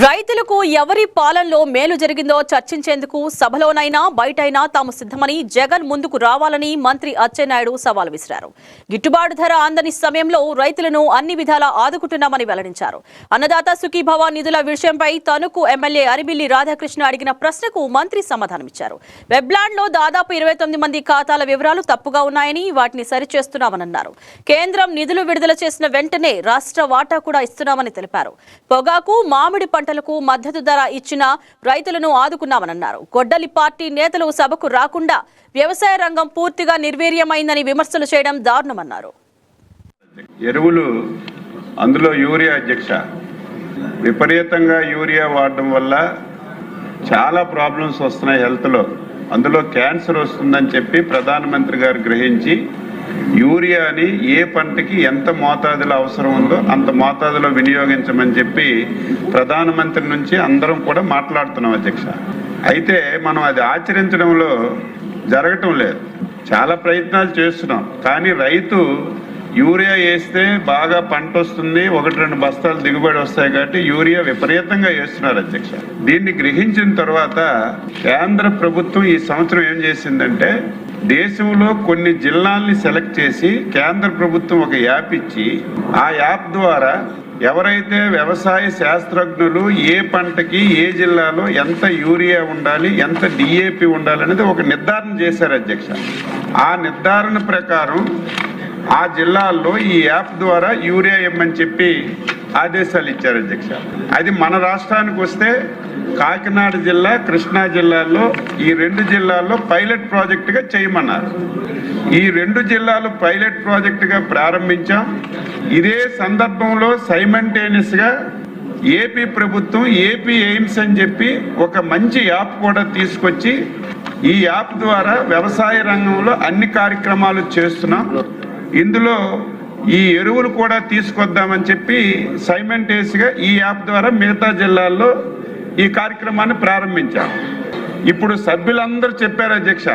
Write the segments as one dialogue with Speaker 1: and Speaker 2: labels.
Speaker 1: రైతులకు ఎవరి పాలనలో మేలు జరిగిందో చర్చించేందుకు సభలోనైనా బయటైనా తాము సిద్ధమని జగన్ ముందుకు రావాలని మంత్రి అచ్చెన్నాయుడు సవాల్ విసిరారు. గిట్టుబాటు ధర అందని సమయంలో రైతులను అన్ని విధాలా ఆదుకుంటున్నామని వెల్లడించారు. అన్నదాత సుఖీభవ నిధుల విషయంపై తణుకు ఎమ్మెల్యే అరిబిల్లి రాధాకృష్ణ అడిగిన ప్రశ్నకు మంత్రి సమాధానమిచ్చారు. వెబ్లాండ్ లో దాదాపు 29 మంది ఖాతాల వివరాలు తప్పుగా ఉన్నాయని వాటిని సరిచేస్తున్నామన్నారు. కేంద్రం నిధులు విడుదల చేసిన వెంటనే రాష్ట్ర వాటా కూడా ఇస్తున్నామని తెలిపారు. పొగాకు మామిడి పంటలకు మద్దతు ధర ఇచ్చిన రైతులను ఆదుకున్నామన్నారు. గొడ్డలి పార్టీ నేతలు సభకు రాకుండా వ్యవసాయ రంగం పూర్తిగా నిర్వీర్యమైందని విమర్శలు చేయడం దారుణమన్నారు.
Speaker 2: ఎరువులు అందులో యూరియా అధ్యక్ష విపరీతంగా యూరియా వాడడం వల్ల చాలా ప్రాబ్లమ్స్ వస్తున్నాయి హెల్త్ లో. అందులో క్యాన్సర్ వస్తుందని చెప్పి ప్రధానమంత్రి గారు గ్రహించి యూరియాని ఏ పంటకి ఎంత మోతాదులో అవసరం ఉందో అంత మోతాదులో వినియోగించమని చెప్పి ప్రధానమంత్రి నుంచి అందరం కూడా మాట్లాడుతున్నాం అధ్యక్ష. అయితే మనం అది ఆచరించడంలో జరగటం లేదు. చాలా ప్రయత్నాలు చేస్తున్నాం, కానీ రైతు యూరియా వేస్తే బాగా పంట వస్తుంది, 1-2 బస్తాలు దిగుబడి వస్తాయి కాబట్టి యూరియా విపరీతంగా వేస్తున్నారు అధ్యక్ష. దీన్ని గ్రహించిన తర్వాత కేంద్ర ప్రభుత్వం ఈ సంవత్సరం ఏం చేసిందంటే దేశంలో కొన్ని జిల్లాల్ని సెలెక్ట్ చేసి కేంద్ర ప్రభుత్వం ఒక యాప్ ఇచ్చి ఆ యాప్ ద్వారా ఎవరైతే వ్యవసాయ శాస్త్రజ్ఞులు ఏ పంటకి ఏ జిల్లాలో ఎంత యూరియా ఉండాలి, ఎంత డిఏపి ఉండాలి అనేది ఒక నిర్ధారణ చేశారు అధ్యక్ష. ఆ నిర్ధారణ ప్రకారం ఆ జిల్లాల్లో ఈ యాప్ ద్వారా యూరియా ఇమ్మని చెప్పి ఆదేశాలు ఇచ్చారు అధ్యక్ష. అది మన రాష్ట్రానికి వస్తే కాకినాడ జిల్లా, కృష్ణా జిల్లాల్లో ఈ 2 జిల్లాల్లో పైలట్ ప్రాజెక్టుగా చేయమన్నారు. ఈ 2 జిల్లాలు పైలట్ ప్రాజెక్టుగా ప్రారంభించాం. ఇదే సందర్భంలో సైమల్టేనియస్ గా ఏపీ ప్రభుత్వం ఏపీ ఎయిమ్స్ అని చెప్పి ఒక మంచి యాప్ కూడా తీసుకొచ్చి ఈ యాప్ ద్వారా వ్యవసాయ రంగంలో అన్ని కార్యక్రమాలు చేస్తున్నాం. ఇందులో ఈ ఎరువులు కూడా తీసుకొద్దామని చెప్పి సైమల్టేనియస్ గా ఈ యాప్ ద్వారా మిగతా జిల్లాల్లో ఈ కార్యక్రమాన్ని ప్రారంభించాం. ఇప్పుడు సభ్యులందరూ చెప్పారు అధ్యక్ష,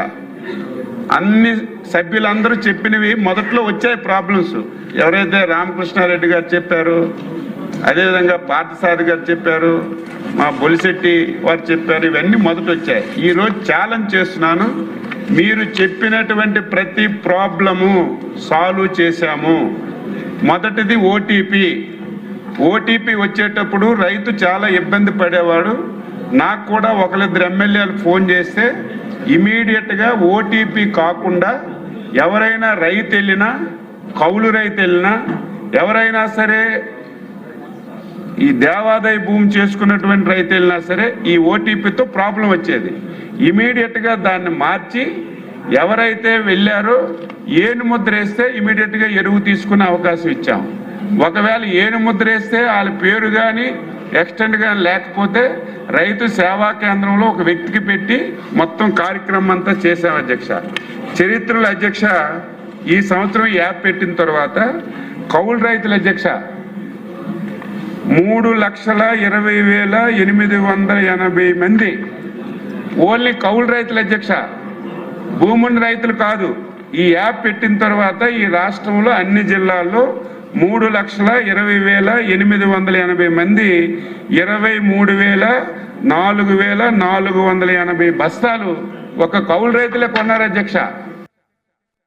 Speaker 2: అన్ని సభ్యులందరూ చెప్పినవి మొదట్లో వచ్చాయి ప్రాబ్లమ్స్. ఎవరైతే రామకృష్ణారెడ్డి గారు చెప్పారు, అదేవిధంగా పార్థసారథి గారు చెప్పారు, మా బొలిశెట్టి వారు చెప్పారు, ఇవన్నీ మొదట వచ్చాయి. ఈరోజు ఛాలెంజ్ చేస్తున్నాను, మీరు చెప్పినటువంటి ప్రతి ప్రాబ్లము సాల్వ్ చేశాము. మొదటిది ఓటీపీ వచ్చేటప్పుడు రైతు చాలా ఇబ్బంది పడేవాడు. నాకు కూడా 1-2 ఎమ్మెల్యేలు ఫోన్ చేస్తే ఇమీడియట్గా ఓటీపీ కాకుండా ఎవరైనా రైతు వెళ్ళినా, కౌలు రైతు వెళ్ళినా, ఎవరైనా సరే ఈ దేవాదాయ భూమి చేసుకున్నటువంటి రైతు వెళ్ళినా సరే ఈ ఓటీపీతో ప్రాబ్లం వచ్చేది. ఇమీడియట్గా దాన్ని మార్చి ఎవరైతే వెళ్ళారో ఏను ముద్ర వేస్తే ఇమీడియట్గా ఎరువు తీసుకునే అవకాశం ఇచ్చాం. ఒకవేళ ఏను ముద్ర వేస్తే వాళ్ళ పేరు కానీ ఎక్స్టెండ్ కానీ లేకపోతే రైతు సేవా కేంద్రంలో ఒక వ్యక్తికి పెట్టి మొత్తం కార్యక్రమం అంతా చేశాం అధ్యక్ష. చరిత్రలో అధ్యక్ష ఈ సంవత్సరం యాప్ పెట్టిన తర్వాత కౌలు రైతుల అధ్యక్ష 3,20,880 మంది ఓన్లీ కౌలు రైతుల అధ్యక్ష, భూమున్న రైతులు కాదు. ఈ యాప్ పెట్టిన తర్వాత ఈ రాష్ట్రంలో అన్ని జిల్లాల్లో 3,20,880 మంది 23,04,480 బస్తాలు ఒక కౌలు రైతులే కొన్నారు అధ్యక్ష.